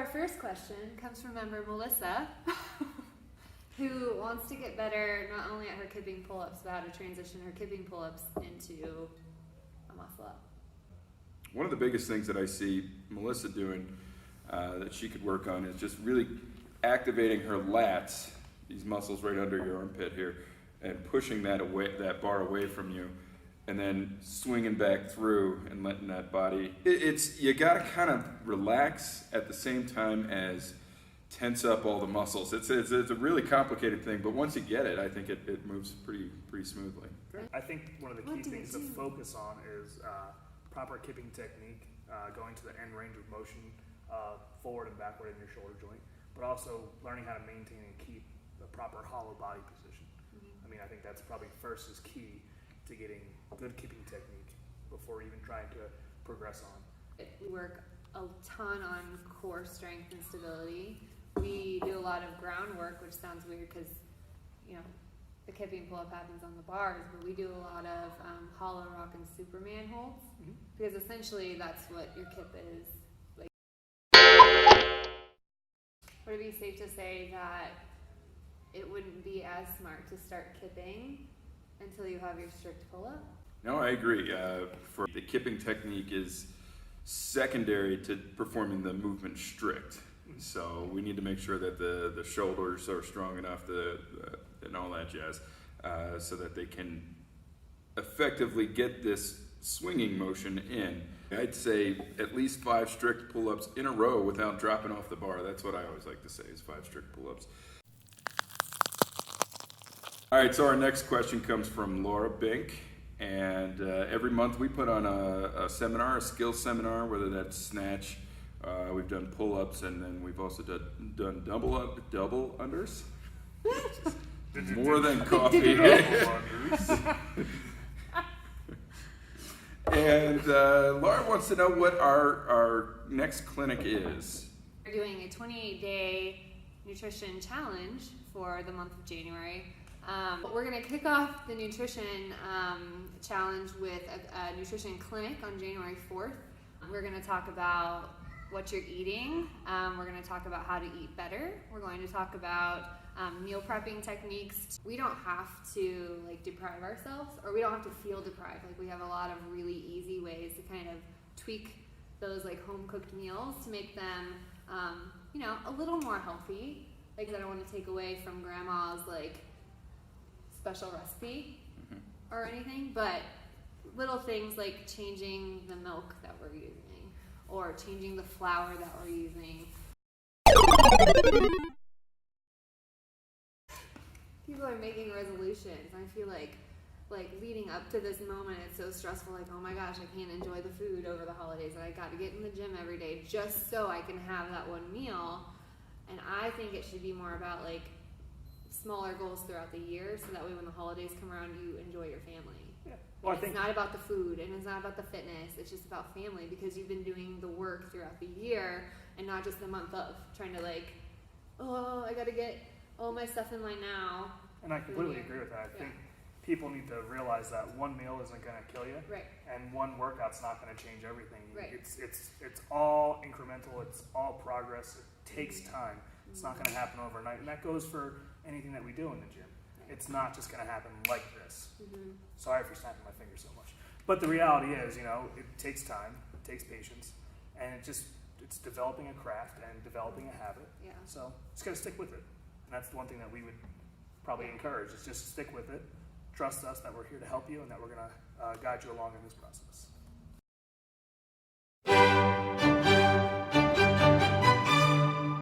our first question comes from member Melissa, who wants to get better not only at her kipping pull-ups, but how to transition her kipping pull-ups into a muscle up. One of the biggest things that I see Melissa doing that she could work on is just really activating her lats, these muscles right under your armpit here, and pushing that bar away from you, and then swinging back through and letting that body. You got to kind of relax at the same time as tense up all the muscles. It's a really complicated thing, but once you get it, I think it moves pretty smoothly. I think one of the key things to focus on is proper kipping technique, going to the end range of motion, forward and backward in your shoulder joint, but also learning how to maintain and keep the proper hollow body position. I mean, I think that's probably first is key to getting good kipping technique before even trying to progress on. We work a ton on core strength and stability. We do a lot of groundwork, which sounds weird because, the kipping pull-up happens on the bars, but we do a lot of hollow rock and Superman holds, because essentially that's what your kip is. Like, would it be safe to say that it wouldn't be as smart to start kipping until you have your strict pull-up? No, I agree. For the kipping technique is secondary to performing the movement strict. So we need to make sure that the shoulders are strong enough and all that jazz, so that they can effectively get this swinging motion in. I'd say at least 5 strict pull-ups in a row without dropping off the bar. That's what I always like to say, is 5 strict pull-ups. All right, so our next question comes from Laura Bink. And every month we put on a seminar, a skills seminar, whether that's snatch, we've done pull-ups, and then we've also done double unders. More than coffee. And Laura wants to know what our next clinic is. We're doing a 28-day nutrition challenge for the month of January. We're going to kick off the nutrition challenge with a nutrition clinic on January 4th. We're going to talk about what you're eating. We're going to talk about how to eat better. We're going to talk about meal prepping techniques. We don't have to deprive ourselves, or we don't have to feel deprived. We have a lot of really easy ways to kind of tweak those home cooked meals to make them a little more healthy. I don't want to take away from grandma's special recipe or anything, but little things like changing the milk that we're using or changing the flour that we're using. People are making resolutions. I feel like leading up to this moment, it's so stressful. Oh my gosh, I can't enjoy the food over the holidays, and I got to get in the gym every day just so I can have that one meal. And I think it should be more about smaller goals throughout the year, so that way when the holidays come around, you enjoy your family. Yeah. Well, it's not about the food, and it's not about the fitness. It's just about family, because you've been doing the work throughout the year, and not just the month of trying to I got to get all my stuff in line now. And I completely agree with that. I think people need to realize that one meal isn't going to kill you, right? And one workout's not going to change everything. Right. It's all incremental. It's all progress. It takes time. It's not going to happen overnight, and that goes for anything that we do in the gym. It's not just going to happen like this. Sorry for snapping my fingers so much. But the reality is, it takes time, it takes patience, and it's developing a craft and developing a habit. Yeah. So just got to stick with it. And that's the one thing that we would probably encourage, is just stick with it. Trust us that we're here to help you and that we're going to guide you along in this process.